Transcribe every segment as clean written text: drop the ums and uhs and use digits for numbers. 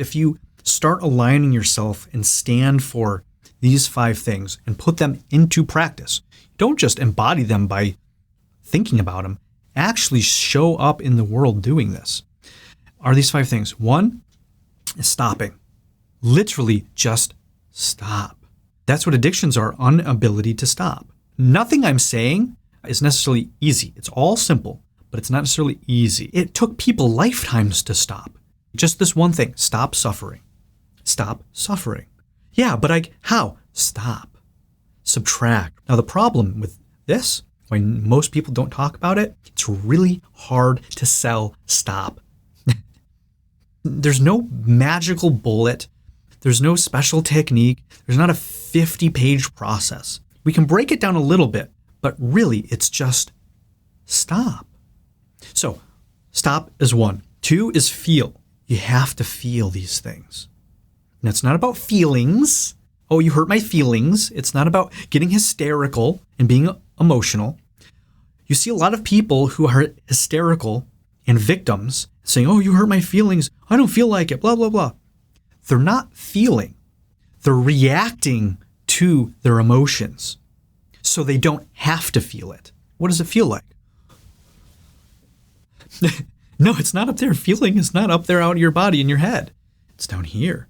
If you start aligning yourself and stand for these 5 things and put them into practice, don't just embody them by thinking about them, actually show up in the world doing this. Are these 5 things? 1 is stopping. Literally just stop. That's what addictions are, inability to stop. Nothing I'm saying is necessarily easy. It's all simple, but it's not necessarily easy. It took people lifetimes to stop. Just this one thing, stop suffering. Stop suffering. Yeah, but how? Stop. Subtract. Now the problem with this, when most people don't talk about it, it's really hard to sell stop. There's no magical bullet. There's no special technique. There's not a 50-page process. We can break it down a little bit, but really it's just stop. So stop is 1. 2 is feel. You have to feel these things. And it's not about feelings. Oh, you hurt my feelings. It's not about getting hysterical and being emotional. You see a lot of people who are hysterical and victims saying, oh, you hurt my feelings. I don't feel like it, blah, blah, blah. They're not feeling. They're reacting to their emotions. So they don't have to feel it. What does it feel like? No, it's not up there. Feeling is not up there out of your body in your head. It's down here.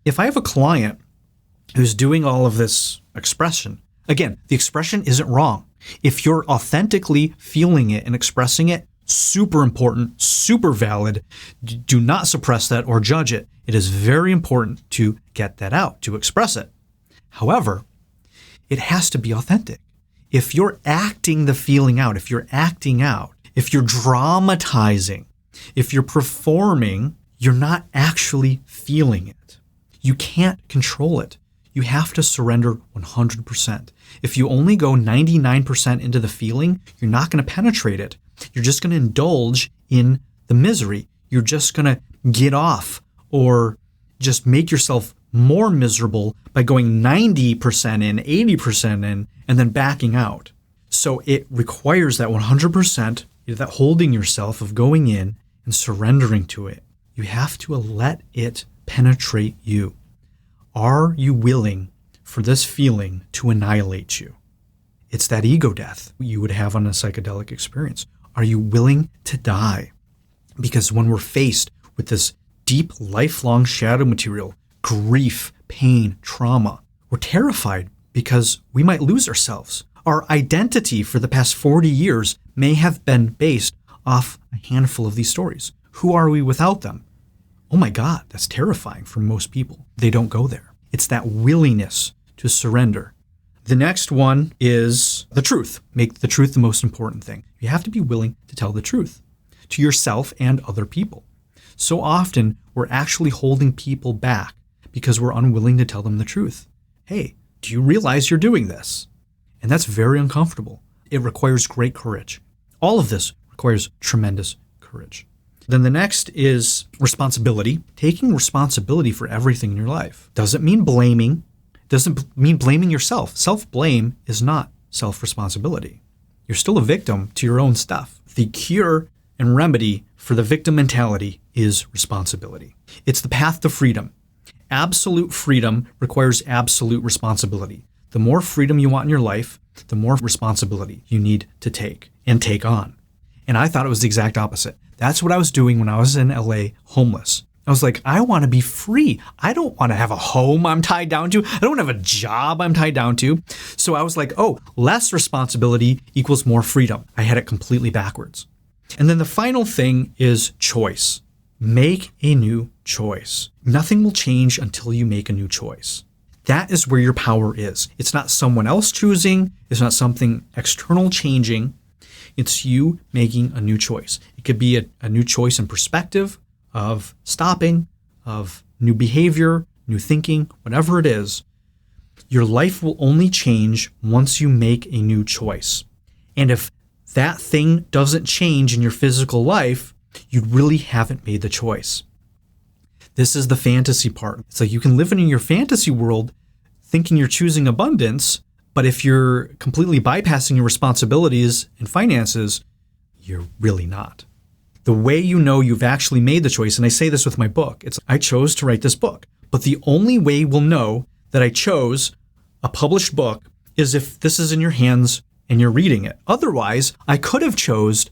If I have a client who's doing all of this expression, again, the expression isn't wrong. If you're authentically feeling it and expressing it, super important, super valid. Do not suppress that or judge it. It is very important to get that out, to express it. However, it has to be authentic. If you're acting the feeling out, if you're acting out, if you're dramatizing, if you're performing, you're not actually feeling it. You can't control it. You have to surrender 100%. If you only go 99% into the feeling, you're not going to penetrate it. You're just going to indulge in the misery. You're just going to get off or just make yourself more miserable by going 90% in, 80% in, and then backing out. So it requires that 100%, that holding yourself of going in and surrendering to it. You have to let it penetrate you. Are you willing for this feeling to annihilate you? It's that ego death you would have on a psychedelic experience. Are you willing to die? Because when we're faced with this deep, lifelong shadow material, grief, pain, trauma, we're terrified because we might lose ourselves. Our identity for the past 40 years may have been based off a handful of these stories. Who are we without them? Oh my God, that's terrifying for most people. They don't go there. It's that willingness to surrender. The next one is the truth. Make the truth the most important thing. You have to be willing to tell the truth to yourself and other people. So often we're actually holding people back because we're unwilling to tell them the truth. Hey, do you realize you're doing this? And that's very uncomfortable. It requires great courage. All of this requires tremendous courage. Then the next is responsibility. Taking responsibility for everything in your life. Doesn't mean blaming. Doesn't mean blaming yourself. Self-blame is not self-responsibility. You're still a victim to your own stuff. The cure and remedy for the victim mentality is responsibility. It's the path to freedom. Absolute freedom requires absolute responsibility. The more freedom you want in your life, the more responsibility you need to take and take on. And I thought it was the exact opposite. That's what I was doing when I was in LA homeless. I was like, I want to be free. I don't want to have a home I'm tied down to. I don't have a job I'm tied down to. So I was like, oh, less responsibility equals more freedom. I had it completely backwards. And then the final thing is choice. Make a new choice. Nothing will change until you make a new choice. That is where your power is. It's not someone else choosing. It's not something external changing. It's you making a new choice. It could be a new choice in perspective of stopping, of new behavior, new thinking, whatever it is. Your life will only change once you make a new choice. And if that thing doesn't change in your physical life, you really haven't made the choice. This is the fantasy part. It's like you can live in your fantasy world thinking you're choosing abundance, but if you're completely bypassing your responsibilities and finances, you're really not. The way you know you've actually made the choice, and I say this with my book, it's I chose to write this book. But the only way we'll know that I chose a published book is if this is in your hands and you're reading it. Otherwise, I could have chose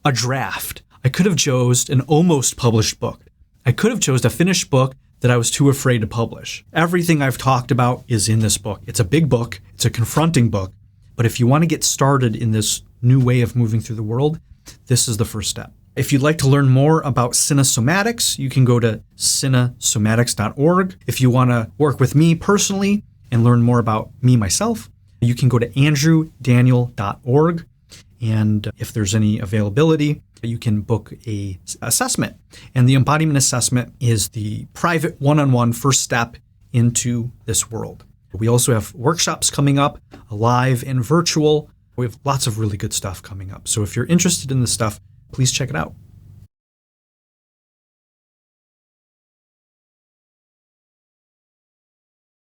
a draft. I could have chose an almost published book. I could have chose a finished book that I was too afraid to publish. Everything I've talked about is in this book. It's a big book. It's a confronting book. But if you want to get started in this new way of moving through the world, this is the first step. If you'd like to learn more about Cinesomatics, you can go to cinesomatics.org. If you want to work with me personally and learn more about me myself, you can go to andrewdaniel.org. And if there's any availability, you can book a assessment. And the embodiment assessment is the private one-on-one first step into this world. We also have workshops coming up, live and virtual. We have lots of really good stuff coming up. So if you're interested in this stuff, please check it out.